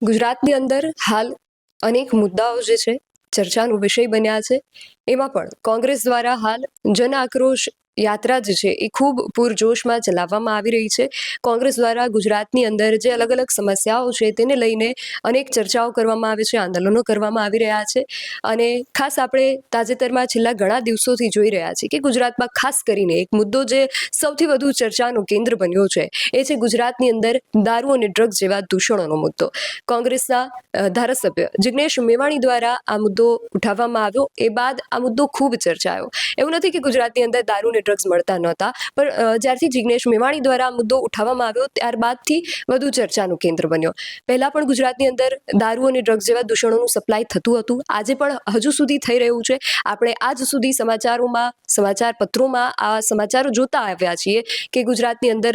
ગુજરાતની અંદર હાલ અનેક મુદ્દાઓ જે છે ચર્ચાનો વિષય બન્યા છે. એમાં પણ કોંગ્રેસ દ્વારા હાલ જન આક્રોશ યાત્રા જે છે એ ખૂબ પૂરજોશમાં ચલાવવામાં આવી રહી છે. કોંગ્રેસ દ્વારા ગુજરાતની અંદર જે અલગ અલગ સમસ્યાઓ છે તેને લઈને અનેક ચર્ચાઓ કરવામાં આવે છે, આંદોલનો કરવામાં આવી રહ્યા છે. અને ખાસ આપણે તાજેતરમાં છેલ્લા ઘણા દિવસોથી જોઈ રહ્યા છીએ કે ગુજરાતમાં ખાસ કરીને એક મુદ્દો જે સૌથી વધુ ચર્ચાનું કેન્દ્ર બન્યો છે એ છે ગુજરાતની અંદર દારૂ અને ડ્રગ્સ જેવા દૂષણોનો મુદ્દો. કોંગ્રેસના ધારાસભ્ય જિગ્નેશ મેવાણી દ્વારા આ મુદ્દો ઉઠાવવામાં આવ્યો. એ બાદ આ મુદ્દો ખૂબ ચર્ચાયો. એવું નથી કે ગુજરાતની અંદર દારૂ અને ડ્રગ્સ મળતા નહોતા, પણ જ્યારથી જિગ્નેશ મેવાણી દ્વારા આ મુદ્દો ઉઠાવવામાં આવ્યો ત્યારબાદથી વધુ ચર્ચાનું કેન્દ્ર બન્યો. પહેલા પણ ગુજરાતની અંદર દારૂ અને ડ્રગ્સ જેવા દૂષણોનું સપ્લાય થતું હતું, આજે પણ હજુ સુધી થઈ રહ્યું છે. આપણે આજ સુધી સમાચારોમાં, સમાચાર પત્રોમાં આ સમાચારો જોતા આવ્યા છીએ કે ગુજરાતની અંદર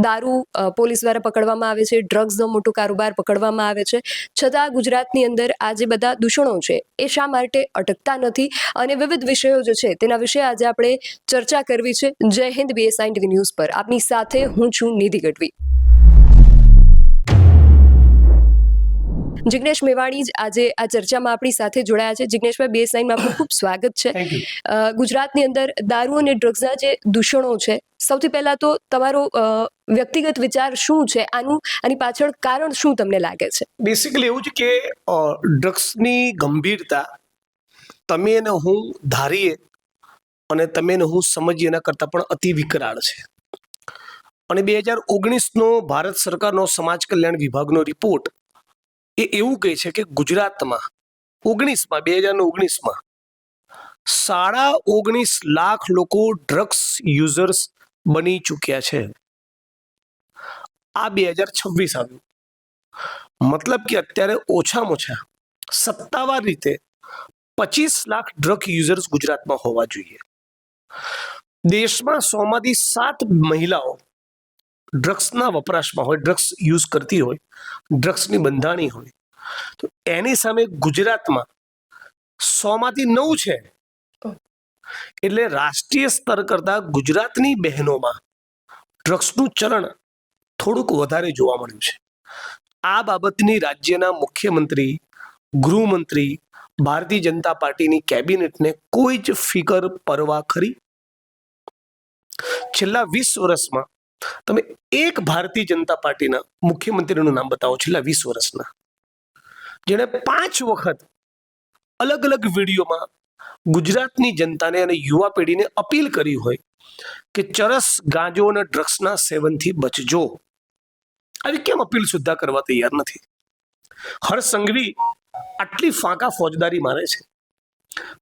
દારૂ પોલીસ દ્વારા પકડવામાં આવે છે, ડ્રગ્સનો મોટો કારોબાર પકડવામાં આવે છે. છતાં ગુજરાતની અંદર આ જે બધા દૂષણો છે એ શા માટે અટકતા નથી, અને વિવિધ વિષયો જે છે તેના વિશે આજે આપણે ચર્ચા કરવી છે. જય હિન્દ, BSI TV ન્યૂઝ પર આપની સાથે હું છું નિધિ ગઢવી. જિગ્નેશ મેવાણી આજે આ ચર્ચામાં આપણી સાથે જોડાયા છે. જિગ્નેશભાઈ, BSIમાં આપનું ખૂબ સ્વાગત છે. ગુજરાતની અંદર દારૂ અને ડ્રગ્સના જે દૂષણો છે, સૌથી પહેલા તો તમારો વ્યક્તિગત વિચાર શું છે આની પાછળ કારણ શું તમને લાગે છે? બેસિકલી એવું છે કે ડ્રગ્સની ગંભીરતા તમે અને હું ધારીએ અને તમે અને હું સમજીએ એના કરતાં પણ અતિ વિકરાળ છે. અને 2019નો ભારત સરકારનો સમાજ કલ્યાણ વિભાગનો રિપોર્ટ એ એવું કહે છે કે ગુજરાતમાં 2019માં 19.5 લાખ લોકો ડ્રગ્સ યુઝર્સ બની ચૂક્યા છે. આ 2026 આવ્યું. મતલબ કે અત્યારે ઓછામાં ઓછા સત્તાવાર રીતે 25 લાખ ડ્રગ યુઝર્સ ગુજરાતમાં હોવા જોઈએ. દેશમાં 100માંથી 7 મહિલાઓ ડ્રગ્સના વપરાશમાં હોય, ડ્રગ્સ યુઝ કરતી હોય, ડ્રગ્સની બંધાણી હોય. તો એની સામે ગુજરાતમાં 100માંથી 9 છે. એટલે રાષ્ટ્રીય સ્તર કરતા ગુજરાતની બહેનોમાં ડ્રગ્સનું ચલણ થોડુંક વધારે જોવા મળ્યું છે. આ બાબતની રાજ્યના મુખ્યમંત્રી, ગૃહમંત્રી, ભારતીય જનતા પાર્ટીની કેબિનેટને કોઈ જ ફિકર પરવા ખરી? છેલ્લા 20 વર્ષમાં તમે એક ભારતીય જનતા પાર્ટીના મુખ્યમંત્રીનું નામ બતાવો છેલ્લા 20 વર્ષના, જેણે 5 વખત અલગ અલગ વિડીયોમાં ગુજરાતની જનતાને અને યુવા પેઢીને અપીલ કરી હોય કે ચરસ, ગાંજો અને ડ્રગ્સના સેવનથી બચજો. આવી કેમ અપીલ સુદ્ધા કરવા તૈયાર નથી? હર્ષ સંઘવી આટલી ફાંકા ફોજદારી મારે છે,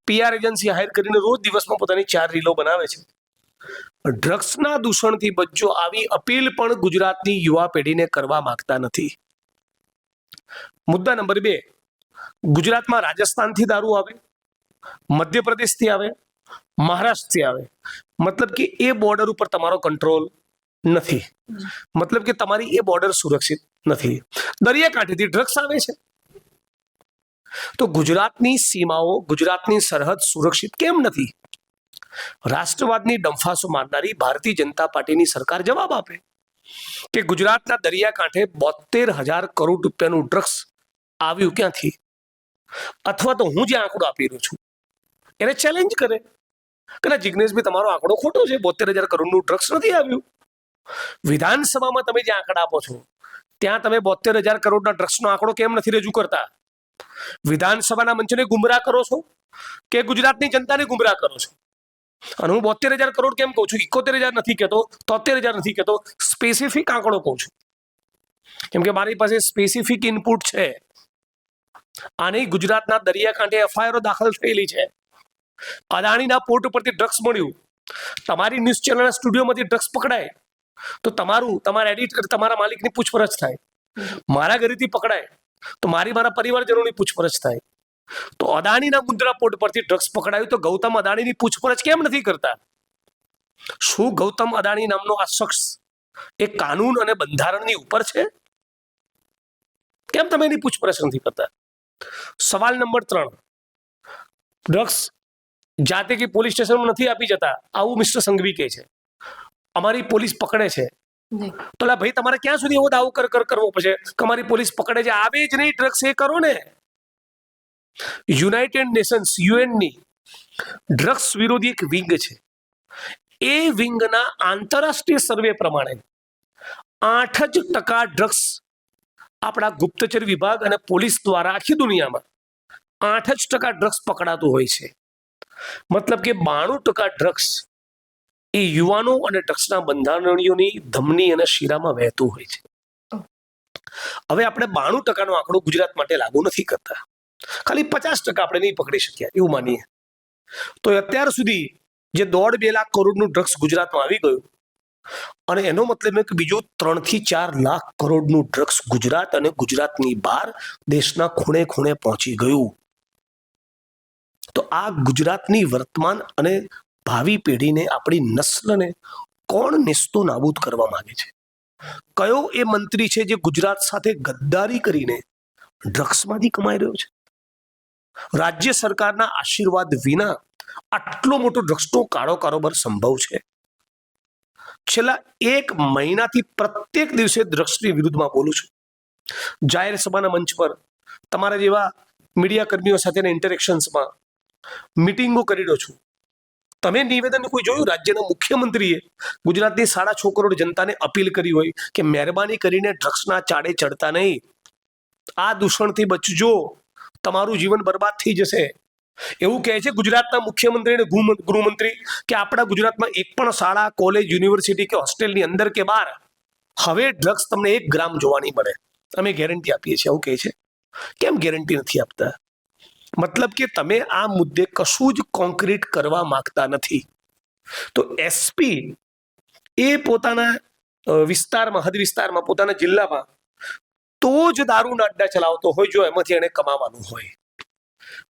PR એજન્સી હાયર કરીને રોજ દિવસમાં પોતાની 4 રીલો બનાવે છે. ડ્રગ્સના દૂષણથી બચજો આવી અપીલ પણ ગુજરાતની યુવા પેઢીને કરવા માંગતા નથી. મુદ્દા નંબર 2, ગુજરાતમાં રાજસ્થાનથી દારૂ આવે, મધ્યપ્રદેશથી આવે, મહારાષ્ટ્રથી આવે. મતલબ કે એ બોર્ડર ઉપર તમારો કંટ્રોલ નથી. મતલબ કે તમારી એ બોર્ડર સુરક્ષિત નથી. દરિયાકાંઠેથી ડ્રગ્સ આવે છે. તો ગુજરાતની સીમાઓ, ગુજરાતની સરહદ સુરક્ષિત કેમ નથી? રાષ્ટ્રવાદની ડંફાસો મારનારી ભારતીય જનતા પાર્ટીની સરકાર જવાબ આપે કે ગુજરાતના દરિયાકાંઠે 72,000 કરોડ રૂપિયાનું ડ્રગ્સ આવ્યું ક્યાંથી? અથવા તો હું જે આંકડો આપી રહ્યો છું એને ચેલેન્જ કરે કે જિગ્નેશભાઈ, તમારો આંકડો ખોટો છે, 72,000 કરોડનું ડ્રગ્સ નથી આવ્યું. વિધાનસભામાં તમે જે આંકડા આપો છો ત્યાં તમે 72,000 કરોડના ડ્રગ્સનો આંકડો કેમ નથી રજૂ કરતા? વિધાનસભાના મંચને ગુમરાહ કરો છો કે ગુજરાતની જનતાને ગુમરાહ કરો છો? અને હું 72,000 કરોડ કેમ કહું છું, 71,000 નથી કહેતો, 73,000 નથી કહેતો, સ્પેસિફિક આંકડો કહું છું, કેમ કે મારી પાસે સ્પેસિફિક ઇનપુટ છે. આની ગુજરાતના દરિયાકાંઠે FIR દાખલ થયેલી છે. અદાણીના પોર્ટ ઉપરથી ડ્રગ્સ મળ્યું, તમારી ન્યૂઝ ચેનલના સ્ટુડિયોમાંથી ડ્રગ્સ પકડાય તો તમારા એડિટર, તમારા માલિકની પૂછપરછ થાય. મારા ઘરેથી પકડાય તો મારા પરિવારજનોની પૂછપરછ થાય. તો અદાણીના મુન્દ્રા પોર્ટ પરથી ડ્રગ્સ પકડાયું તો ગૌતમ અદાણીની પૂછપરછ કેમ નથી કરતા? શું ગૌતમ અદાણી નામનો આ શખ્સ એ કાનૂન અને બંધારણની ઉપર છે? કેમ તમે એની પૂછપરછ નથી કરતા? સવાલ નંબર 3, ડ્રગ્સ જાતે કે પોલીસ સ્ટેશનમાં નથી આપી જતા, આવું મિસ્ટર સંઘવી કહે છે. અમારી પોલીસ પકડે છે, તો લા ભાઈ તમારે ક્યાં સુધી એવો દાવો કરવો પડશે કે અમારી પોલીસ પકડે છે, આવે જ નહીં ડ્રગ્સ, એ કરો ને. યુનાઇટેડ નેશન્સ યુએનની ડ્રગ્સ વિરોધી એક વિંગ છે. એ વિંગના આંતરરાષ્ટ્રીય સર્વે પ્રમાણે 8% ડ્રગ્સ આપણા ગુપ્તચર વિભાગ અને પોલીસ દ્વારા આખી દુનિયામાં 8% ડ્રગ્સ પકડાતું હોય છે. મતલબ કે 92% ડ્રગ્સ એ યુવાનો અને ડ્રગ્સના બંધારણીઓની ધમની અને શીરામાં વહેતું હોય છે. હવે આપણે 92%નો આંકડો ગુજરાત માટે લાગુ નથી કરતા, ખાલી 50% આપણે નહીં પકડી શક્યા એવું માનીએ તો અત્યાર સુધી જે 1.5-2 લાખ કરોડનું ડ્રગ્સ ગુજરાતમાં આવી ગયું, અને એનો મતલબ કે બીજું 3-4 લાખ કરોડનું ડ્રગ્સ ગુજરાત અને ગુજરાતની બહાર દેશના ખૂણે ખૂણે પહોંચી ગયું. તો આ ગુજરાતની વર્તમાન અને ભાવિ પેઢીને, આપણી નસ્લને કોણ નેસ્તો નાબૂદ કરવા માંગે છે? કયો એ મંત્રી છે જે ગુજરાત સાથે ગદ્દારી કરીને ડ્રગ્સમાંથી કમાઈ રહ્યો છે? રાજ્ય સરકારના આશીર્વાદ વિના આટલો મોટો ડ્રગ્સનો કાળો કારોબાર સંભવ છે? છેલ્લા 1 મહિનાથી પ્રત્યેક દિવસે ડ્રગ્સની વિરુદ્ધમાં બોલું છું. જાહેર સભાના મંચ પર તમારા જેવા મીડિયા કર્મીઓ સાથેના ઇન્ટરેક્શન્સમાં મીટિંગો કરી રહ્યો છું. તમે નિવેદન કોઈ જોયું? રાજ્યના મુખ્યમંત્રીએ ગુજરાતની 6.5 કરોડ જનતાને અપીલ કરી હોય કે મહેરબાની કરીને ડ્રગ્સના ચાડે ચડતા નહીં, આ દૂષણથી બચજો, તમારું જીવન બરબાદ થઈ જશે. એવું કહે છે ગુજરાતના મુખ્યમંત્રી અને ગૃહમંત્રી કે આપણા ગુજરાતમાં એક પણ શાળા, કોલેજ, યુનિવર્સિટી કે હોસ્ટેલની અંદર કે બહાર હવે ડ્રગ્સ તમને 1 ગ્રામ જોવા નહીં મળે, અમે ગેરંટી આપીએ છીએ. આવું કહે છે. કેમ ગેરંટી નથી આપતા? મતલબ કે તમે આ મુદ્દે કશું જ કોન્ક્રીટ કરવા માંગતા નથી. તો એસપી એ પોતાના વિસ્તારમાં, હદ વિસ્તારમાં, પોતાના જિલ્લામાં તો જ દારૂના અડ્ડા ચલાવતો હોય જો એમાંથી એને કમાવાનું હોય.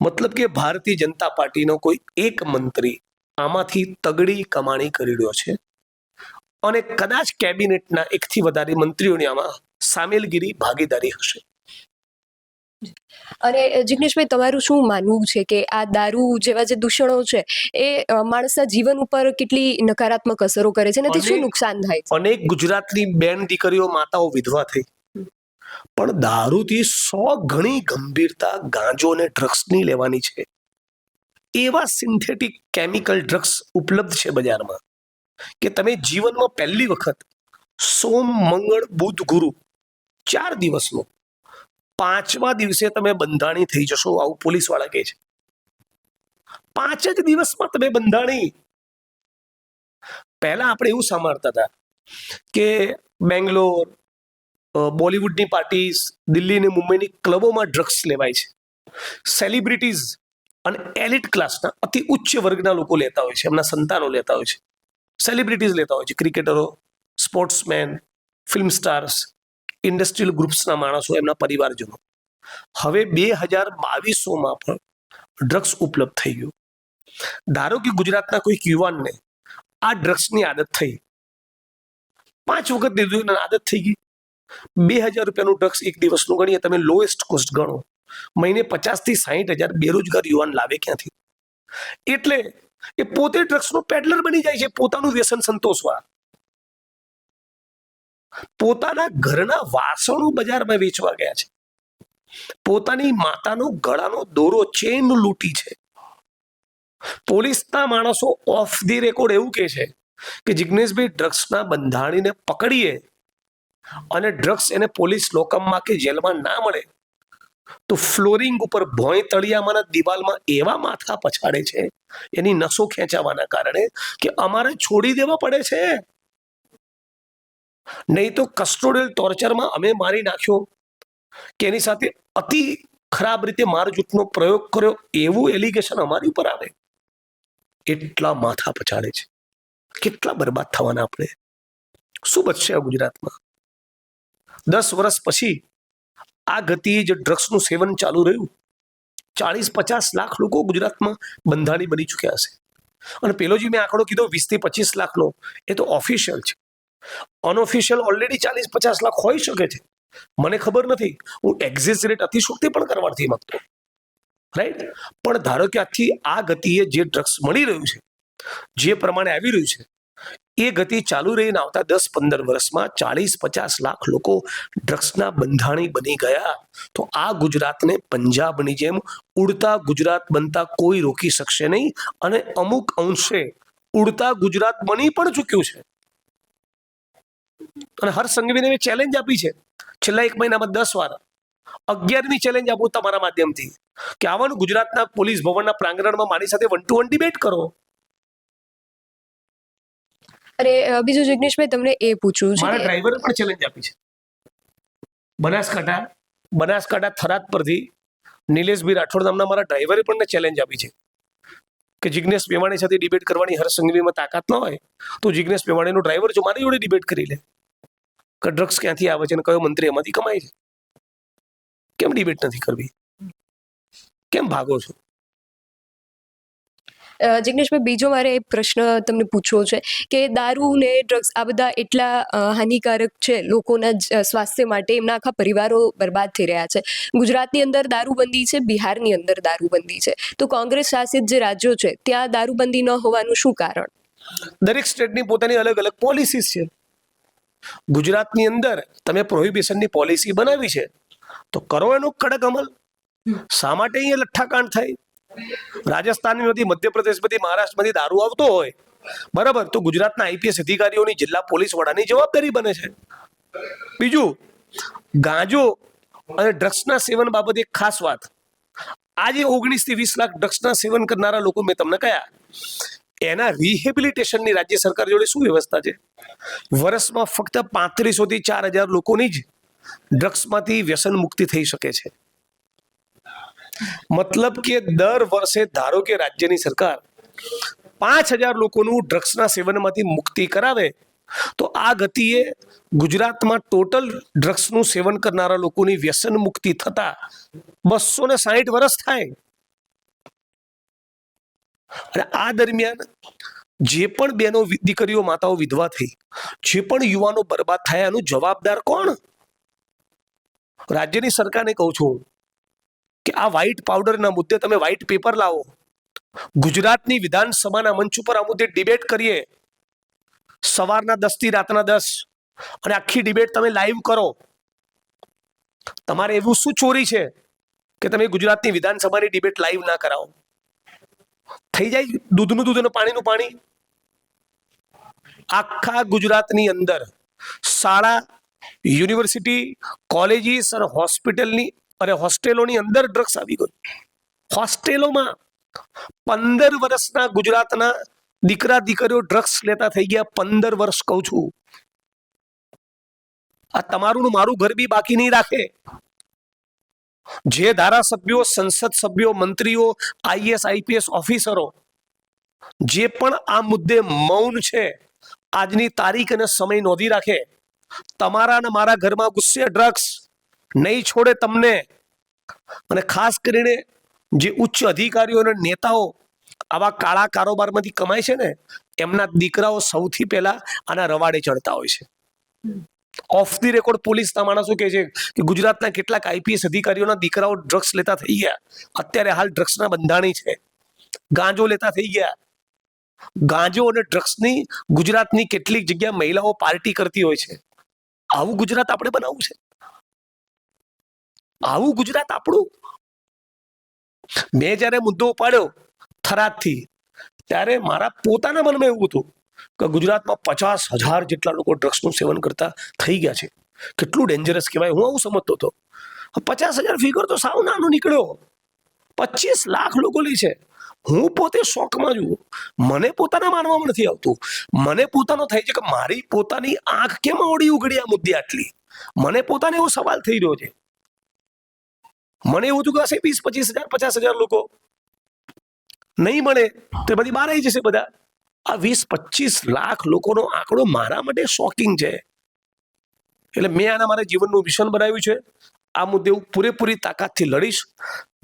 મતલબ કે ભારતીય જનતા પાર્ટીનો કોઈ એક મંત્રી આમાંથી તગડી કમાણી કરી રહ્યો છે, અને કદાચ કેબિનેટના 1 થી વધારે મંત્રીઓની આમાં સામેલગીરી, ભાગીદારી હશે. અને જિગ્નેશભાઈ, તમારું શું માનવું છે કે આ દારૂ જેવા જે દૂષણો છે એ માણસના જીવન ઉપર કેટલી નકારાત્મક અસરો કરે છે, એનાથી શું નુકસાન થાય છે? અનેક ગુજરાતની બેન દીકરીઓ, માતાઓ વિધવા થઈ, પણ દારૂથી 100 ગણી ગંભીરતા ગાંજો અને ડ્રગ્સની લેવાની છે. એવા સિન્થેટિક કેમિકલ ડ્રગ્સ ઉપલબ્ધ છે બજારમાં કે તમે જીવનમાં પહેલી વખત સોમ, મંગળ, બુધ, ગુરુ 4 દિવસનો 5મા દિવસે તમે બંધાણી થઈ જશો, આવું પોલીસ વાળા કહે છે. 5 જ દિવસમાં તમે બંધાણી. પહેલા આપણે એવું સાંભળતા હતા કે બેંગ્લોર, બોલિવૂડની પાર્ટીઝ, દિલ્હી અને મુંબઈની ક્લબોમાં ડ્રગ્સ લેવાય છે. સેલિબ્રિટીઝ અને એલિટ ક્લાસના અતિ ઉચ્ચ વર્ગના લોકો લેતા હોય છે, એમના સંતાનો લેતા હોય છે. સેલિબ્રિટીઝ લેતા હોય છે, ક્રિકેટરો, સ્પોર્ટ્સમેન, ફિલ્મ સ્ટાર્સ, ઇન્ડસ્ટ્રીયલ ગ્રુપ્સના માણસો, એમના પરિવારજનો. હવે 2022માં પણ ડ્રગ્સ ઉપલબ્ધ થઈ ગયું. ધારો કે ગુજરાતના કોઈક યુવાનને આ ડ્રગ્સની આદત થઈ, 5 વખત લીધું, આદત થઈ ગઈ. 2,000 રૂપિયાનું ડ્રગ્સ 1 દિવસનું ગણીએ, તમે લોએસ્ટ કોસ્ટ ગણો, મહિને 50,000 થી 60,000 બેરોજગાર યુવાન લાવે ક્યાંથી? એટલે એ પોતે ડ્રગ્સનો પેડલર બની જાય છે, પોતાનું વ્યસન સંતોષવા. પોતાના ઘરના વાસણો બજારમાં વેચવા ગયા છે, પોતાની માતાનો ગળાનો દોરો, ચેન લૂંટી છે. પોલીસના માણસો ઓફ ધી રેકોર્ડ એવું કહે છે કે જિગ્નેશભાઈ, ડ્રગ્સના બંધાણીને પકડીએ અને ડ્રગ્સ એને પોલીસ લોકઅપમાં કે જેલમાં ના મળે તો ફ્લોરિંગ ઉપર, ભોંય તળિયામાં, દિવાલમાં એવા માથા પછાડે છે એની નસો ખેંચાવાના કારણે કે અમારે છોડી દેવા પડે છે. નહીં તો કસ્ટોડિયલ ટોર્ચરમાં અમે મારી નાખ્યો કે એની સાથે અતિ ખરાબ રીતે મારઝૂટનો પ્રયોગ કર્યો એવું એલિગેશન અમારી ઉપર આવે. એટલા માથા પછાડે છે. કેટલા બરબાદ થવાના આપણે? શું બચશે આ ગુજરાતમાં? 10 વર્ષ પછી આ ગતિએ જે ડ્રગ્સનું સેવન ચાલુ રહ્યું, 40-50 લાખ લોકો ગુજરાતમાં બંધાણી બની ચૂક્યા હશે. અને પેલો જે મેં આંકડો કીધો 20 થી 25 લાખનો, એ તો ઓફિશિયલ છે. અનઓફિશિયલ ઓલરેડી 40-50 લાખ હોઈ શકે છે, મને ખબર નથી. હું એક્ઝેજરેટ અતિશોક્તિ પણ કરવા નથી માંગતો, રાઈટ? પણ ધારો કે આથી આ ગતિએ જે ડ્રગ્સ મળી રહ્યું છે, જે પ્રમાણે આવી રહ્યું છે, એ ગતિ ચાલુ રહીને આવતા 10-15 વર્ષમાં 40-50 લાખ લોકો ડ્રગ્સના બંધાણી બની ગયા તો આ ગુજરાતને પંજાબની જેમ ઉડતા ગુજરાત બનતા કોઈ રોકી શકશે નહીં અને અમુક અંશે ઉડતા ગુજરાત બની પણ ચૂક્યું છે. અને હર્ષ સંઘવીને મેં ચેલેન્જ આપી છે છેલ્લા 1 મહિનામાં 10 વાર. 11મી ચેલેન્જ આપું તમારા માધ્યમથી કે આવવાનું ગુજરાતના પોલીસ ભવનના પ્રાંગણમાં મારી સાથે 1-to-1 ડિબેટ કરો. અને બીજું જિગ્નેશભાઈ તમને એ પૂછવું છે મારા કે ડ્રાઈવરે પણ ચેલેન્જ આપી છે. બનાસકાંઠા થરાદ પરથી નિલેશભાઈ રાઠોડ નામના મારા ડ્રાઈવરે પણ ચેલેન્જ આપી છે કે જિગ્નેશ મેવાણી સાથે ડિબેટ કરવાની હર્ષ સંઘવીમાં તાકાત ન હોય તો જિગ્નેશ મેવાણીનો ડ્રાઈવર જો મારી જોડે ડિબેટ કરી લે કે ડ્રગ્સ ક્યાંથી આવે છે અને કયો મંત્રી એમાંથી કમાય છે. કેમ ડિબેટ નથી કરવી? કેમ ભાગો છો? જિગ્નેશભાઈ બીજો મારે એક પ્રશ્ન તમને પૂછવો છે કે દારૂ ને ડ્રગ્સ આ બધા એટલા હાનિકારક છે લોકોના સ્વાસ્થ્ય માટે, એમના આખા પરિવારો બરબાદ થઈ રહ્યા છે. ગુજરાતની અંદર દારૂબંધી છે, બિહારની અંદર દારૂબંધી છે, તો કોંગ્રેસ શાસિત જે રાજ્યો છે ત્યાં દારૂબંધી ન હોવાનું શું કારણ? દરેક સ્ટેટની પોતાની અલગ અલગ પોલિસીસ છે. ગુજરાતની અંદર તમે પ્રોહિબિશનની પોલિસી બનાવી છે તો કરો એનો કડક અમલ. શા માટે અહીંયા લઠ્ઠાકાંડ થાય? રાજસ્થાનમાંથી, મધ્યપ્રદેશમાંથી, મહારાષ્ટ્રમાંથી દારૂ આવતો હોય બરાબર તો ગુજરાતના આઈપીએસ અધિકારીઓની, જિલ્લા પોલીસ વડાની જવાબદારી બને છે. બીજું, ગાંજો અને ડ્રગ્સના સેવન બાબતે એક ખાસ વાત. આજે 19-20 લાખ ડ્રગ્સના સેવન કરનારા લોકો મેં તમને કહ્યા, એના રિહેબિલિટેશનની રાજ્ય સરકાર જોડે શું વ્યવસ્થા છે? વર્ષમાં ફક્ત 3500 થી 4000 લોકોની જ ડ્રગ્સમાંથી વ્યસન મુક્તિ થઈ શકે છે. મતલબ કે દર વર્ષે ધારો કે રાજ્યની સરકાર 5000 લોકોનું ડ્રગ્સના સેવનમાંથી મુક્તિ કરાવે તો આ ગતિએ ગુજરાતમાં ટોટલ ડ્રગ્સનું સેવન કરનારા લોકોની વ્યસન મુક્તિ થતા 260 વર્ષ થાય. અને આ દરમિયાન જે પણ બહેનો, દીકરીઓ, માતાઓ વિધવા થઈ, જે પણ યુવાનો બરબાદ થયા, એનું જવાબદાર કોણ? રાજ્યની સરકારને કહું છું કે આ વ્હાઇટ પાવડરના મુદ્દે તમે વ્હાઇટ પેપર લાવો, ગુજરાતની વિધાનસભાના મંચ ઉપર આ મુદ્દે ડિબેટ કરીએ, સવારના 10 થી રાતના 10, અને આખી ડિબેટ તમે લાઈવ કરો. તમારે એવું શું ચોરી છે કે તમે ગુજરાતની વિધાનસભાની ડિબેટ લાઈવ ના કરાવો? થઈ જાય દૂધનું દૂધ અને પાણીનું પાણી. આખા ગુજરાતની અંદર શાળા, યુનિવર્સિટી, કોલેજીસ અને હોસ્ટેલોની અંદર ડ્રગ્સ આવી ગયું. હોસ્ટેલોમાં 15 વર્ષના ગુજરાતના દીકરા દીકરીઓ ડ્રગ્સ લેતા થઈ ગયા. 15 વર્ષ કહું છું. આ તમારું મારું ઘર બી બાકી નહીં રાખે. જે ધારાસભ્યો, સંસદ સભ્યો, મંત્રીઓ, આઈએસ આઈપીએસ ઓફિસરો જે પણ આ મુદ્દે મૌન છે, આજની તારીખ અને સમય નોંધી રાખે. તમારા અને મારા ઘરમાં ઘૂસશે ડ્રગ્સ, નહીં છોડે તમને. અને ખાસ કરીને જે ઉચ્ચ અધિકારીઓ અને નેતાઓ આવા કાળા કારોબારમાંથી કમાય છે ને, એમના દીકરાઓ સૌથી પહેલા આના રવાડે ચડતા હોય છે. ઓફ ધી રેકોર્ડ પોલીસના માણસો કહે છે કે ગુજરાતના કેટલાક આઈપીએસ અધિકારીઓના દીકરાઓ ડ્રગ્સ લેતા થઈ ગયા. અત્યારે હાલ ડ્રગ્સના બંધાણી છે, ગાંજો લેતા થઈ ગયા. ગાંજો અને ડ્રગ્સની ગુજરાતની કેટલીક જગ્યા મહિલાઓ પાર્ટી કરતી હોય છે. આવું ગુજરાત આપણે બનાવવું છે? આવું ગુજરાત આપણું? મેં જયારે મુદ્દો ઉપાડ્યો થરાદથી, ત્યારે મારા પોતાના મનમાં એવું હતું કે ગુજરાતમાં 50,000 જેટલા લોકો ડ્રગ્સનું સેવન કરતા થઈ ગયા છે. કેટલું ડેન્જરસ કહેવાય. હું આવું સમજતો હતો. 50,000 ફિગર તો સાવ નાનો નીકળ્યો. 25 લાખ લોકો લે છે. હું પોતે શોકમાં છું. મને પોતાના માનવામાં નથી આવતું. મને પોતાનો થાય છે કે મારી પોતાની આંખ કેમ ઓડી ઉઘડી આ મુદ્દે આટલી? મને પોતાને એવો સવાલ થઈ રહ્યો છે. મને એવું હતું કે હશે 20-25,000, 50,000 લોકો. નહીં મળે તો બધી બહાર આવી જશે બધા. આ 20-25 લાખ લોકોનો આંકડો મારા માટે શોકિંગ છે. એટલે મેં આના મારા જીવનનું મિશન બનાવ્યું છે. આ મુદ્દે હું પૂરેપૂરી તાકાતથી લડીશ.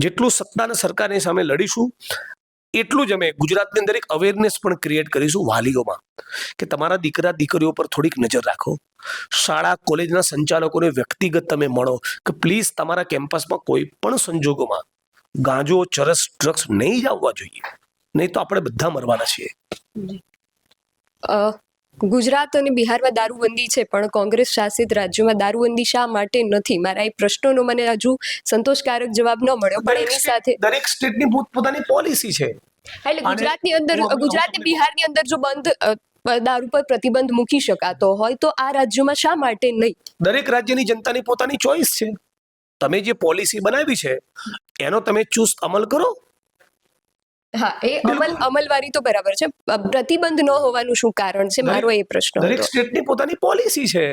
જેટલું સત્તા અને સરકારની સામે લડીશું, એટલું જ અમે ગુજરાતની અંદર એક અવેરનેસ પણ ક્રિએટ કરીશું વાલીઓમાં કે તમારા દીકરા દીકરીઓ પર થોડીક નજર રાખો. શાળા કોલેજના સંચાલકોને વ્યક્તિગત તમે મળો કે પ્લીઝ તમારા કેમ્પસમાં કોઈ પણ સંજોગોમાં ગાંજો, ચરસ, ડ્રગ્સ નહીં જ આવવા જોઈએ. નહીં તો આપણે બધા મરવાના છીએ. ગુજરાત અને બિહારમાં દારૂબંધી છે, પણ કોંગ્રેસ શાસિત રાજ્યોમાં દારૂબંધી શા માટે નથી? મારા એ પ્રશ્નોનો મને હજુ સંતોષકારક જવાબ ન મળ્યો, પણ એની સાથે દરેક સ્ટેટની પોતપોતાની પોલિસી છે. એટલે અને ગુજરાતની અંદર, હું હમણાં ગુજરાત ને તમને બિહારની અંદર જો દારૂ પર પ્રતિબંધ મૂકી શકાતો હોય તો આ રાજ્યોમાં શા માટે નહીં? દરેક રાજ્યની જનતાની પોતાની ચોઈસ છે. તમે જે પોલિસી બનાવી છે એનો તમે ચુસ્ત અમલ કરો. હા, એ અમલવારી તો બરાબર છે, પ્રતિબંધ ન હોવાનું શું કારણ છે? મારો એ પ્રશ્ન દરેક હતો. સ્ટેટની પોતાની પોલિસી છે.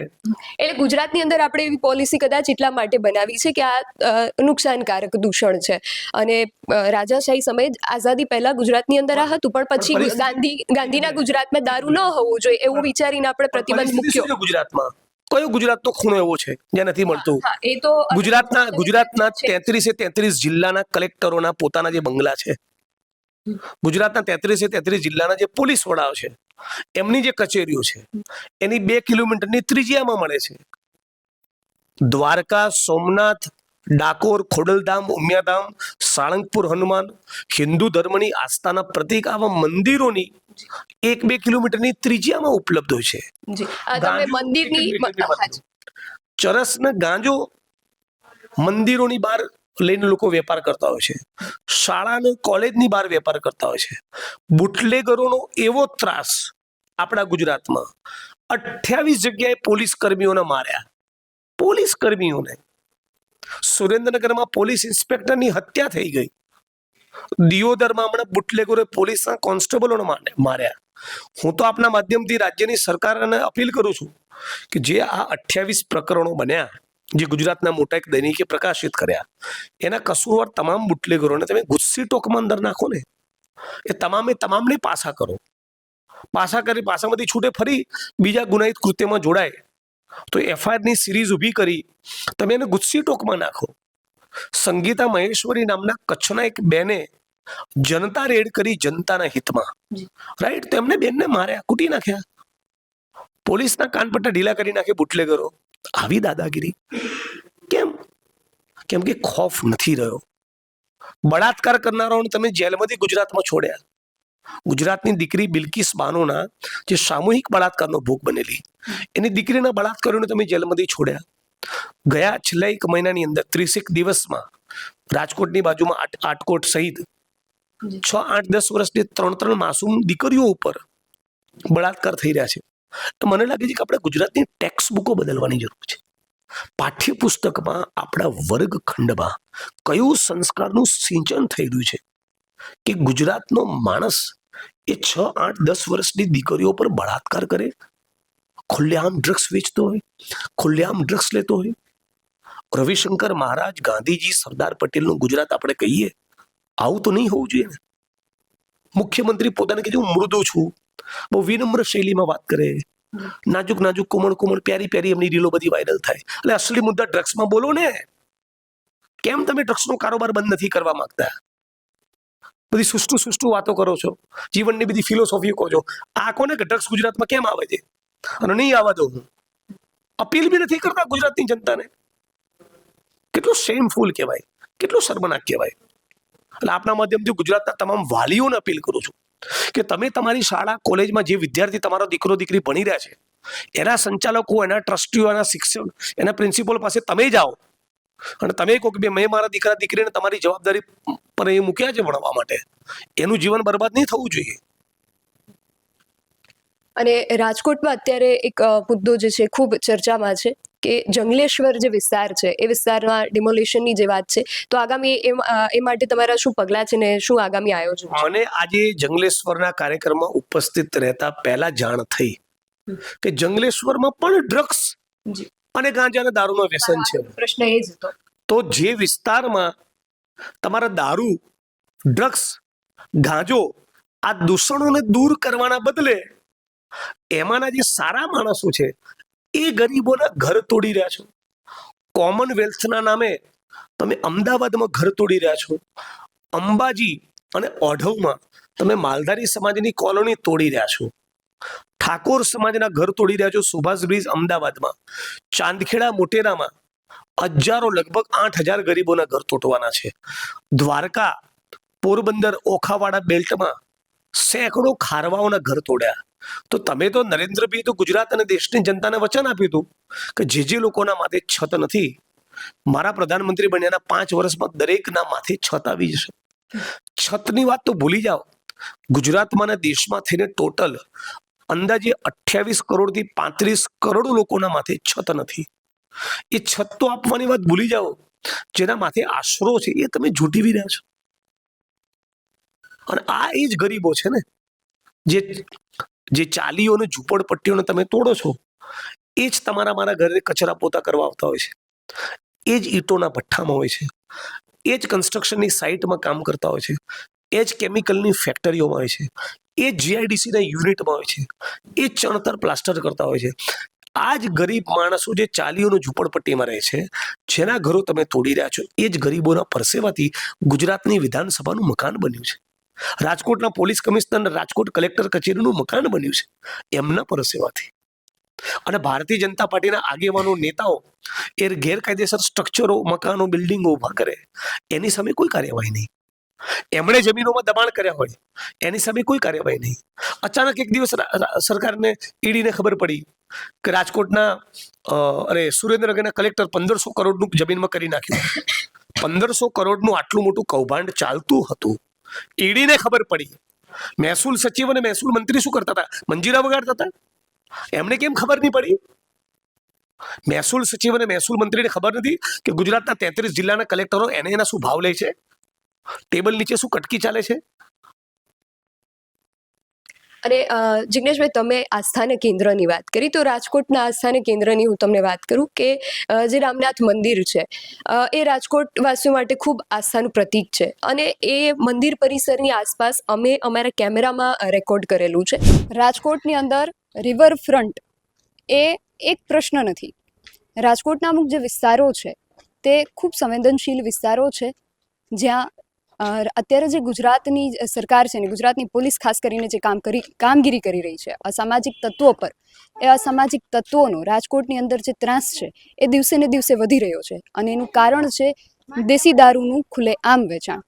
એટલે ગુજરાતની અંદર આપણે એવી પોલિસી કદાચ એટલા માટે બનાવી છે કે આ નુકસાનકારક દૂષણ છે, અને રાજાશાહી સમયે આઝાદી પહેલા ગુજરાતની અંદર આ હતું, પણ પછી ગાંધીના ગુજરાતમાં દારૂ ન હોવું જોઈએ એવું વિચારીને આપણે પ્રતિબંધ પરિસ્થિતિ મૂક્યો. શું છે ગુજરાતમાં? કયો ગુજરાતનો ખૂણો એવો છે જ્યાં નથી મળતું? હા, એ તો ગુજરાતના 33 જિલ્લાના કલેક્ટરોના પોતાના જે બંગલા છે, ગુજરાતના 33 જિલ્લાના જે પોલીસ વડાઓ છે એમની જે કચેરીઓ છે એની 2 કિલોમીટરની ત્રિજ્યામાં મળે છે. દ્વારકા, સોમનાથ, ડાકોર, ખોડલધામ, ઉમિયાધામ, સાળંગપુર હનુમાન, હિન્દુ ધર્મની આસ્થાના પ્રતીક આવા મંદિરોની 1-2 કિલોમીટરની ત્રિજ્યામાં ઉપલબ્ધ હોય છે. જી, તમે મંદિરની ચરસ ને ગાંજો મંદિરોની બહાર લઈને લોકો વેપાર કરતા હોય છે. શાળા કોલેજની બહાર વેપાર કરતા હોય છે. બુટલેગરોનો એવો ત્રાસ આપણા ગુજરાતમાં 28 જગ્યાએ પોલીસ કર્મીઓને માર્યા. પોલીસ કર્મીઓને સુરેન્દ્રનગરમાં પોલીસ ઇન્સ્પેક્ટરની હત્યા થઈ ગઈ. દિયોદરમાં હમણાં બુટલેગરોએ પોલીસના કોન્સ્ટેબલોને માર્યા. હું તો આપના માધ્યમથી રાજ્યની સરકારને અપીલ કરું છું કે જે આ 28 પ્રકરણો બન્યા, જે ગુજરાતના મોટા એક દૈનિકે પ્રકાશિત કર્યા, એના કસૂરવાર તમામ બુટલેગરોને તમે ગુસ્સી ટોકમાં અંદર નાખો ને, એ તમામને પાછા કરો. પાછા કરી પાછામાંથી છૂટે ફરી બીજા ગુનાહિત કૃત્યમાં જોડાય તો એફઆઈઆરની સિરીઝ ઊભી કરી તમે એને ગુસ્સી ટોકમાં નાખો. સંગીતા મહેશ્વરી નામના કચ્છના એક બેને જનતા રેડ કરી જનતાના હિતમાં, રાઈટ? તો એમને બેનને માર્યા, કૂટી નાખ્યા. પોલીસના કાનપટ્ટા ઢીલા કરી નાખે બુટલેગરો. આવી દાદાગીરી કેમ? કેમ કે ખોફ નથી રહ્યો. બળાત્કાર કરનારાઓને તમે જેલમાંથી ગુજરાતમાં છોડ્યા. ગુજરાતની દીકરી બિલ્કિસ બાનોના જે સામૂહિક બળાત્કારનો ભોગ બનેલી, એની દીકરીના બળાત્કારીઓને તમે જેલમાંથી છોડ્યા. ગયા છેલ્લા 1 મહિનાની અંદર 30 દિવસમાં રાજકોટની બાજુમાં આટકોટ સહિત 6, 8, 10 વર્ષની 3 માસૂમ દીકરીઓ ઉપર બળાત્કાર થઈ રહ્યા છે. તો મને લાગે છે કે આપણે ગુજરાતની ટેક્સ્ટ બુકો બદલવાની જરૂર છે. પાઠ્યપુસ્તકમાં આપણા વર્ગખંડમાં કયું સંસ્કારનું સિંચન થઈ રહ્યું છે કે ગુજરાતનો માણસ એ 6, 8, 10 વર્ષની દીકરીઓ પર બળાત્કાર કરે, ખુલ્લેઆમ ડ્રગ્સ વેચતો હોય, ખુલ્લેઆમ ડ્રગ્સ લેતો હોય. રવિશંકર મહારાજ, ગાંધીજી, સરદાર પટેલનું ગુજરાત આપણે કહીએ, આવું તો નહીં હોવું જોઈએ ને. મુખ્યમંત્રી પોતાને કહે છે હું મૃદુ છું, બહુ વિનમ્ર શૈલીમાં વાત કરે, નાજુક નાજુક કોમળ પ્યારી પ્યારી એમની રીલો બધી વાયરલ થાય. એટલે અસલી મુદ્દા ડ્રગ્સમાં બોલો ને. કેમ તમે ડ્રગ્સનો કારોબાર બંધ નથી કરવા માંગતા? બધી સુષ્ટુ વાતો કરો છો, જીવનની બધી ફિલોસોફી કહો છો. આ કોને કે ડ્રગ્સ ગુજરાતમાં કેમ આવે છે અને નહીં આવવા દો. હું અપીલ બી નથી કરતા ગુજરાતની જનતાને. કેટલું શેમફુલ કહેવાય, કેટલું શર્મનાક કહેવાય. એટલે આપના માધ્યમથી ગુજરાતના તમામ વાલીઓને અપીલ કરું છું કે તમે તમારી શાળા કોલેજમાં જે વિદ્યાર્થી તમારો દીકરો દીકરી ભણી રહ્યા છે એના સંચાલકો, એના ટ્રસ્ટીઓ, એના શિક્ષક, એના પ્રિન્સિપલ પાસે તમે જાઓ અને તમે કહો કે મેં મારા દીકરા દીકરીને તમારી જવાબદારી પર એ મૂક્યા છે ભણવા માટે, એનું જીવન બરબાદ નહીં થવું જોઈએ. અને રાજકોટમાં અત્યારે એક મુદ્દો જે છે ખૂબ ચર્ચામાં છે કે જંગલેશ્વર જે વિસ્તાર છે એ વિસ્તારમાં ડિમોલિશનની જે વાત છે, તો આગામી એ માટે તમારા શું પગલાં છે ને શું આગામી આયોજન છે? મને આજે જંગલેશ્વરના કાર્યક્રમમાં ઉપસ્થિત રહેતા પહેલા જાણ થઈ કે જંગલેશ્વરમાં પણ ડ્રગ્સ અને ગાંજા અને દારૂનો વ્યસન છે. પ્રશ્ન એ જ હતો. તો જે વિસ્તારમાં તમારા દારૂ, ડ્રગ્સ, ગાંજો આ દૂષણોને દૂર કરવાના બદલે એમાંના જે સારા માણસો છે એ ગરીબોના ઘર તોડી રહ્યા છો. કોમનવેલ્થના નામે તમે અમદાવાદમાં ઘર તોડી રહ્યા છો. અંબાજી અને ઓઢવમાં તમે માલધારી સમાજની કોલોની તોડી રહ્યા છો. ઠાકોર સમાજના ઘર તોડી રહ્યા છો સુભાષ બ્રિજ અમદાવાદમાં. ચાંદખેડા મોટેરામાં હજારો, લગભગ 8,000 ગરીબોના ઘર તોડવાના છે. દ્વારકા, પોરબંદર, ઓખાવાડા બેલ્ટમાં સેંકડો ખારવાઓના ઘર તોડ્યા. તો તમે તો નરેન્દ્રભાઈ તો ગુજરાત અને દેશની જનતાને વચન આપ્યું હતું કે જે લોકોના માથે છત નથી, મારા પ્રધાનમંત્રી બન્યાના 5 વર્ષમાં દરેકના માથે છત આવી જશે. છતની વાત તો ભૂલી જાઓ. ગુજરાતમાં અને દેશમાં થઈને ટોટલ અંદાજે 28 કરોડથી 35 કરોડ લોકોના માથે છત નથી. એ છત તો આપવાની વાત ભૂલી જાઓ. જેના માથે આશરો છે એ તમે ઝૂંટીવી રહ્યા છો. અને આ એ જ ગરીબો છે ને, જે ચાલીઓ અને ઝૂંપડપટ્ટીઓને તમે તોડો છો. એ જ તમારા મારા ઘરે કચરા પોતા કરવા આવતા હોય છે. એ જ ઈંટોના ભઠ્ઠામાં હોય છે. એ જ કન્સ્ટ્રક્શનની સાઇટમાં કામ કરતા હોય છે. એ જ કેમિકલની ફેક્ટરીઓમાં હોય છે. એ જ જીઆઈડીસીના યુનિટમાં હોય છે. એ જ ચણતર પ્લાસ્ટર કરતા હોય છે. આ જ ગરીબ માણસો જે ચાલીઓનો ઝૂંપડપટ્ટીમાં રહે છે, જેના ઘરો તમે તોડી રહ્યા છો, એ જ ગરીબોના પરસેવાથી ગુજરાતની વિધાનસભાનું મકાન બન્યું છે. રાજકોટના પોલીસ કમિશનર, રાજકોટ કલેક્ટર કચેરીનું મકાન બન્યું છે એમના પરસેવાથી. અને ભારતીય જનતા પાર્ટીના આગેવાનો, નેતાઓ એ ગેરકાયદેસર સ્ટ્રક્ચરો, મકાનો, બિલ્ડિંગો ઉભા કરે, એની સામે કોઈ કાર્યવાહી નહીં. એમણે જમીનોમાં દબાણ કર્યા હોય એની સામે કોઈ કાર્યવાહી નહીં. અચાનક એક દિવસ સરકારને, ઈડીને ખબર પડી કે રાજકોટના સુરેન્દ્રનગરના કલેક્ટર 1500 કરોડનું જમીનમાં કરી નાખ્યું. 1500 કરોડનું આટલું મોટું કૌભાંડ ચાલતું હતું. ઈડીને ખબર પડી. મહેસૂલ સચિવ અને મહેસૂલ મંત્રી શું કરતા હતા? મંજીરા વગાડતા હતા. એમને કેમ ખબર નહીં પડી? મહેસૂલ સચિવ અને મહેસૂલ મંત્રીને ખબર નથી કે ગુજરાતના 33 જિલ્લાના કલેક્ટરો એના શું ભાવ લે છે? ટેબલ નીચે શું કટકી ચાલે છે? અને જિગ્નેશભાઈ, તમે આસ્થાના કેન્દ્રની વાત કરી, તો રાજકોટના આસ્થાના કેન્દ્રની હું તમને વાત કરું કે જે રામનાથ મંદિર છે, એ રાજકોટ વાસીઓ માટે ખૂબ આસ્થાનું પ્રતીક છે. અને એ મંદિર પરિસરની આસપાસ અમે અમારા કેમેરામાં રેકોર્ડ કરેલું છે. રાજકોટની અંદર રિવરફ્રન્ટ એ એક પ્રશ્ન નથી. રાજકોટના અમુક જે વિસ્તારો છે તે ખૂબ સંવેદનશીલ વિસ્તારો છે, જ્યાં અત્યારે જે ગુજરાતની સરકાર છે ને ગુજરાતની પોલીસ ખાસ કરીને જે કામગીરી કરી રહી છે અસામાજિક તત્વો પર, એ અસામાજિક તત્વોનો રાજકોટની અંદર જે ત્રાસ છે એ દિવસે ને દિવસે વધી રહ્યો છે. અને એનું કારણ છે દેશી દારૂનું ખુલ્લેઆમ વેચાણ.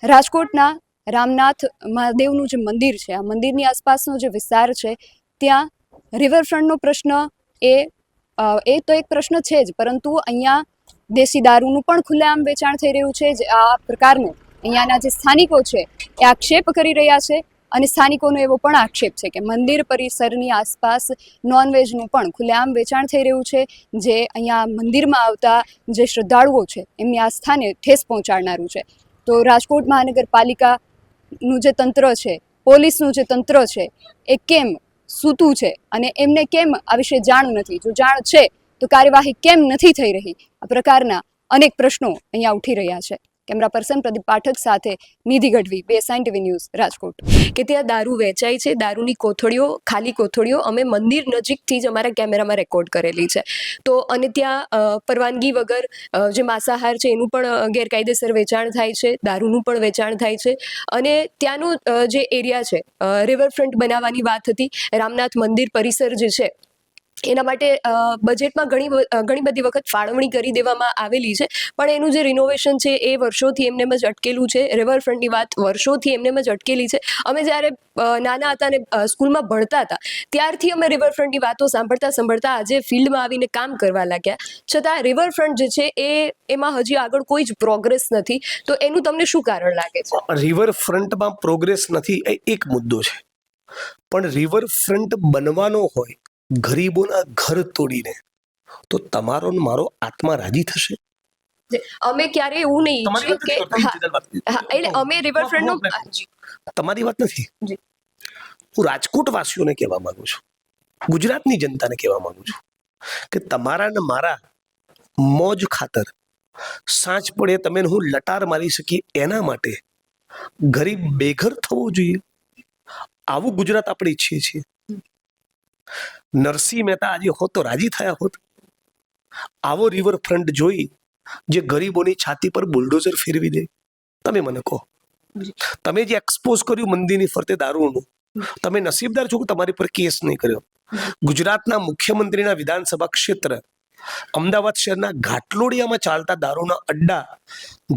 રાજકોટના રામનાથ મહાદેવનું જે મંદિર છે, આ મંદિરની આસપાસનો જે વિસ્તાર છે, ત્યાં રિવરફ્રન્ટનો પ્રશ્ન એ તો એક પ્રશ્ન છે જ, પરંતુ અહીંયા દેશી દારૂનું પણ ખુલ્લેઆમ વેચાણ થઈ રહ્યું છે. આ પ્રકારનું અહીંયાના જે સ્થાનિકો છે એ આક્ષેપ કરી રહ્યા છે. અને સ્થાનિકોનો એવો પણ આક્ષેપ છે કે મંદિર પરિસરની આસપાસ નોનવેજનું પણ ખુલ્લેઆમ વેચાણ થઈ રહ્યું છે, જે અહીંયા મંદિરમાં આવતા જે શ્રદ્ધાળુઓ છે એમની આસ્થાને ઠેસ પહોંચાડનારું છે. તો રાજકોટ મહાનગરપાલિકાનું જે તંત્ર છે, પોલીસનું જે તંત્ર છે, એ કેમ સૂતું છે અને એમને કેમ આ વિશે જાણ નથી? જો જાણ છે તો કાર્યવાહી કેમ નથી થઈ રહી? આ પ્રકારના અનેક પ્રશ્નો અહીંયા ઉઠી રહ્યા છે. કેમેરા પર્સન પ્રદીપ પાઠક સાથે Nidhi Gadhvi, BSI TV news, Rajkot. કે ત્યાં દારૂ વેચાય છે, દારૂની કોથળીઓ, ખાલી કોથળીઓ અમે મંદિર નજીકથી જ અમારા કેમેરામાં રેકોર્ડ કરેલી છે. તો અને ત્યાં પરવાનગી વગર જે માંસાહાર છે એનું પણ ગેરકાયદેસર વેચાણ થાય છે, દારૂનું પણ વેચાણ થાય છે. અને ત્યાંનું જે એરિયા છે, રિવરફ્રન્ટ બનાવવાની વાત હતી, રામનાથ મંદિર પરિસર જે છે એના માટે બજેટમાં ઘણી બધી વખત ફાળવણી કરી દેવામાં આવેલી છે, પણ એનું જે રિનોવેશન છે એ વર્ષોથી એમનેમ જ અટકેલું છે. રિવરફ્રન્ટની વાત વર્ષોથી એમનેમ જ અટકેલી છે. અમે જ્યારે નાના હતા અને સ્કૂલમાં ભણતા હતા ત્યારથી અમે રિવરફ્રન્ટની વાતો સાંભળતા આજે ફિલ્ડમાં આવીને કામ કરવા લાગ્યા, છતાં રિવરફ્રન્ટ જે છે એમાં હજી આગળ કોઈ જ પ્રોગ્રેસ નથી. તો એનું તમને શું કારણ લાગે છે? રિવરફ્રન્ટમાં પ્રોગ્રેસ નથી એ એક મુદ્દો છે, પણ રિવરફ્રન્ટ બનવાનો હોય ગરીબોના ઘર તોડીને, તો તમારો ને મારો આત્મા રાજી થશે? અમે ક્યારે એવું નહીં ઈચ્છીએ કે એટલે અમે રિવરફ્રન્ટનો, તમારી વાત નથી. હું રાજકોટ વાસીઓને કહેવા માંગુ છું, ગુજરાતની જનતાને કહેવા માંગુ છું કે તમારા ને મારા મોજ ખાતર સાંજ પડે તમે હું લટાર મારી શકીએ એના માટે ગરીબ બેઘર થવો જોઈએ. આવું ગુજરાત આપણે ઈચ્છીએ છીએ. નરસિંહ મહેતા આજે હોત તો રાજી થયા હોત. આવો રિવરફ્રન્ટ જોઈ જે ગરીબોની છાતી પર બુલડોઝર ફેરવી દે. તમે મને કહો, તમે જે એક્સપોઝ કર્યું મંદિરની ફરતે દારૂનું, તમે નસીબદાર છો કે તમારી પર કેસ નહીં કર્યો. ગુજરાતના મુખ્યમંત્રીના વિધાનસભા ક્ષેત્ર અમદાવાદ શહેરના ઘાટલોડિયામાં ચાલતા દારૂના અડ્ડા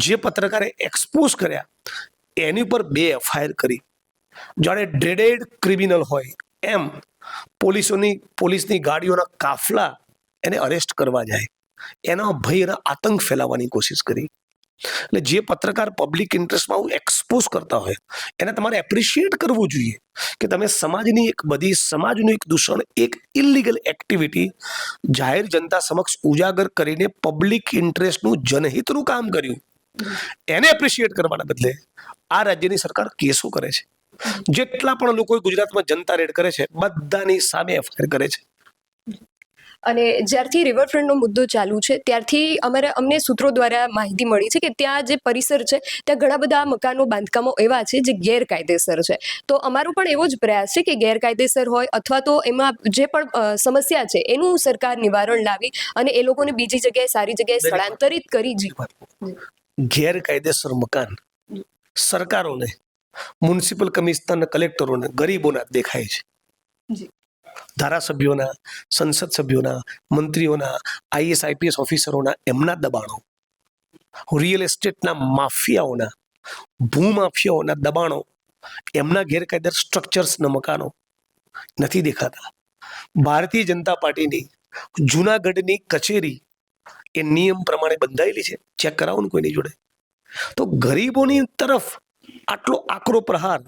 જે પત્રકારે એક્સપોઝ કર્યા એની પર 2 FIR કરી. જાણે ડ્રેડેડ ક્રિમિનલ હોય એમ પોલીસની ગાડીઓના કાફલા એને અરેસ્ટ કરવા જાય, એના ભય એના આતંક ફેલાવવાની કોશિશ કરી. એટલે જે પત્રકાર પબ્લિક ઇન્ટરેસ્ટમાં આવું એક્સપોઝ કરતા હોય એને તમારે એપ્રિશિએટ કરવું જોઈએ કે તમે સમાજનું એક દૂષણ, એક ઇલીગલ એક્ટિવિટી જાહેર જનતા સમક્ષ ઉજાગર કરીને પબ્લિક ઇન્ટરેસ્ટનું જનહિતનું કામ કર્યું, એને એપ્રિશિએટ કરવાના બદલે આ રાજ્યની સરકાર કેસો કરે છે. જેટલા પણ લોકો ગુજરાતમાં જનતા રેડ કરે છે બધાની સામે એફઆઈઆર કરે છે. અને જ્યારથી રિવરફ્રન્ટનો મુદ્દો ચાલુ છે ત્યારથી અમને સૂત્રો દ્વારા માહિતી મળી છે કે ત્યાં જે પરિસર છે ત્યાં ઘણા બધા મકાનો, બાંધકામો એવા છે જે ગેરકાયદેસર છે. તો અમારો પણ એવો જ પ્રયાસ છે કે ગેરકાયદેસર હોય અથવા તો એમાં જે પણ સમસ્યા છે એનું સરકાર નિવારણ લાવી અને એ લોકોને બીજી જગ્યાએ, સારી જગ્યાએ સ્થળાંતરિત કરી. ગેરકાયદેસર મકાન સરકારોને, મ્યુનિસિપલ કમિશનર, કલેક્ટરોને, ગરીબોના દેખાય છે. ધારાસભ્યોના, સંસદ સભ્યોના, મંત્રીઓના, આઈએસ આઈપીએસ ઓફિસરોના એમના દબાણો, રિયલ એસ્ટેટના માફિયાઓના, ભૂમાફિયાઓના દબાણો, એમના ગેરકાયદેસર સ્ટ્રક્ચર્સના મકાનો નથી દેખાતા. ભારતીય જનતા પાર્ટીની જૂનાગઢની કચેરી એ નિયમ પ્રમાણે બંધાયેલી છે, ચેક કરાવો ને કોઈની જોડે. તો ગરીબોની તરફ આટલો આકરો પ્રહાર,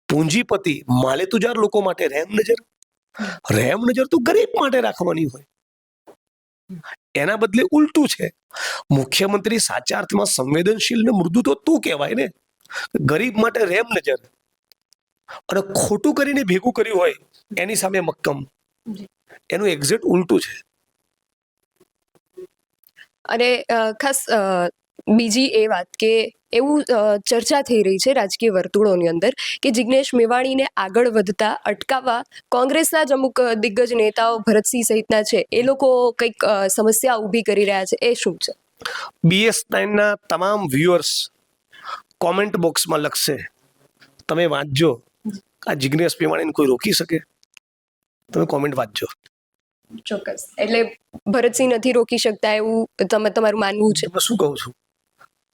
પૂંજીપતિ માલેતુજાર લોકો માટે રહેમ નજર તો ગરીબ માટે રાખવાની હોય, એના બદલે ઉલટું છે. મુખ્યમંત્રી સાચા અર્થમાં સંવેદનશીલ ને મૃદુ તો તું કહેવાય ને, ગરીબ માટે રહેમ નજર, અને ખોટું કરીને ભેગું કર્યું હોય એની સામે મક્કમ, એનું એક્ઝેક્ટ ઉલટું છે. અને ખાસ બીજી એ વાત કે એવું ચર્ચા થઈ રહી છે રાજકીય વર્તુળોની અંદર કે જિગ્નેશ મેવાણીને આગળ વધતા અટકાવવા કોંગ્રેસના જ અમુક દિગ્ગજ નેતાઓ, ભરતસિંહ સહિતના છે, એ લોકો કંઈક સમસ્યા ઊભી કરી રહ્યા છે. એ શું છે? BS9ના તમામ વ્યુઅર્સ કોમેન્ટ બોક્સમાં લખશે, તમે વાંચજો, આ જિગ્નેશ મેવાણીને કોઈ રોકી શકે? તમે કોમેન્ટ વાંચજો. ચોક્કસ. એટલે ભરતસિંહ નથી રોકી શકતા એવું તમારું માનવું છે? શું કહું છું,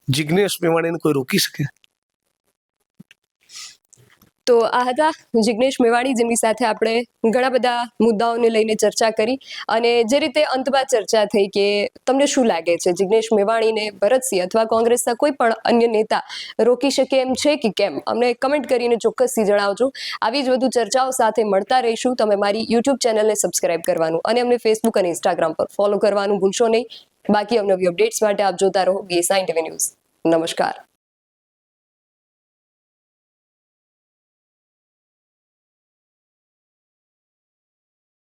જિગ્નેશ મેવાણીને કોઈ રોકી શકે? તો આ હતા જિગ્નેશ મેવાણી, જેમની સાથે આપણે ઘણા બધા મુદ્દાઓને લઈને ચર્ચા કરી. અને જે રીતે અંતમાં ચર્ચા થઈ કે તમને શું લાગે છે, જિગ્નેશ મેવાણીને ભરતસિંહ અથવા કોંગ્રેસના કોઈ પણ અન્ય નેતા રોકી શકે એમ છે કે કેમ? અમને કમેન્ટ કરીને ચોક્કસથી જણાવજો. આવી જ વધુ ચર્ચાઓ સાથે મળતા રહીશું. તમે મારી યુટ્યુબ ચેનલને સબસ્ક્રાઇબ કરવાનું અને અમને ફેસબુક અને ઇન્સ્ટાગ્રામ પર ફોલો કરવાનું ભૂલશો નહીં. બાકી અવનવી અપડેટ્સ માટે આપ જોતા રહો BS9 TV ન્યૂઝ. નમસ્કાર.